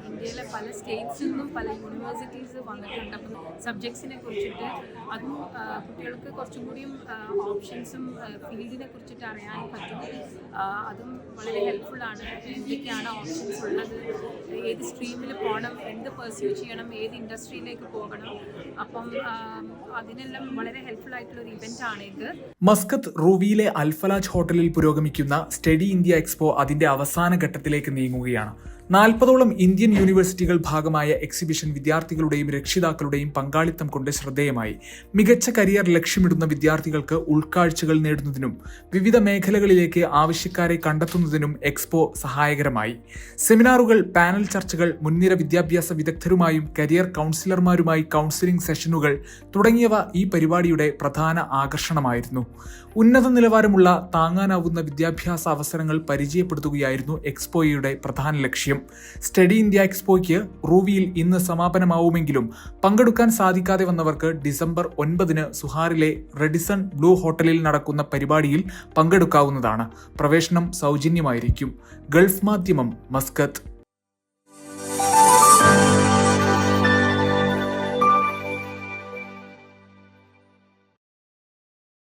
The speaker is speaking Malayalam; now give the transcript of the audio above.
ഇന്ത്യയിലെ പല സ്റ്റേറ്റ്സിൽ നിന്നും പല യൂണിവേഴ്സിറ്റീസ് വന്നിട്ടുണ്ട്. അപ്പം സബ്ജക്ട്സിനെ കുറിച്ചിട്ട് അതും കുട്ടികൾക്ക് കുറച്ചും കൂടിയും ഓപ്ഷൻസും ഫീൽഡിനെ കുറിച്ചിട്ട് അറിയാൻ പറ്റും. അതും വളരെ ഹെൽപ്ഫുള്ളാണ്. എന്തൊക്കെയാണ് ഓപ്ഷൻസ് ഉള്ളത്, ഏത് സ്ട്രീമിൽ പോകണം, എന്ത് പെർസ്യൂ ചെയ്യണം, ഏത് ഇൻഡസ്ട്രിയിലേക്ക് പോകണം. അപ്പം അതിനെല്ലാം വളരെ ഹെൽപ്ഫുൾ ആയിട്ടുള്ള ഒരു ഇവന്റ് ആണ് ഇത്. മസ്കത്ത് റൂവിയിലെ അൽഫലാജ് ഹോട്ടലിൽ പുരോഗമിക്കുന്ന സ്റ്റഡി ഇന്ത്യ എക്സ്പോ അതിന്റെ അവസാന ഘട്ടത്തിലേക്ക് നീങ്ങുകയാണ്. 40ഓളം ഇന്ത്യൻ യൂണിവേഴ്സിറ്റികൾ ഭാഗമായ എക്സിബിഷൻ വിദ്യാർത്ഥികളുടെയും രക്ഷിതാക്കളുടെയും പങ്കാളിത്തം കൊണ്ട് ശ്രദ്ധേയമായി. മികച്ച കരിയർ ലക്ഷ്യമിടുന്ന വിദ്യാർത്ഥികൾക്ക് ഉൾക്കാഴ്ചകൾ നേടുന്നതിനും വിവിധ മേഖലകളിലേക്ക് ആവശ്യക്കാരെ കണ്ടെത്തുന്നതിനും എക്സ്പോ സഹായകരമായി. സെമിനാറുകൾ, പാനൽ ചർച്ചകൾ, മുൻനിര വിദ്യാഭ്യാസ വിദഗ്ധരുമായും കരിയർ കൗൺസിലർമാരുമായി കൗൺസിലിംഗ് സെഷനുകൾ തുടങ്ങിയവ ഈ പരിപാടിയുടെ പ്രധാന ആകർഷണമായിരുന്നു. ഉന്നത നിലവാരമുള്ള താങ്ങാനാവുന്ന വിദ്യാഭ്യാസ അവസരങ്ങൾ പരിചയപ്പെടുത്തുകയായിരുന്നു എക്സ്പോയുടെ പ്രധാന ലക്ഷ്യം. സ്റ്റഡി ഇന്ത്യ എക്സ്പോയ്ക്ക് റൂവിയിൽ ഇന്ന് സമാപനമാവുമെങ്കിലും പങ്കെടുക്കാൻ സാധിക്കാതെ വന്നവർക്ക് ഡിസംബർ 9 സുഹാറിലെ റെഡിസൺ ബ്ലൂ ഹോട്ടലിൽ നടക്കുന്ന പരിപാടിയിൽ പങ്കെടുക്കാവുന്നതാണ്. പ്രവേശനം സൗജന്യമായിരിക്കും. ഗൾഫ് മാധ്യമം, മസ്കത്ത്.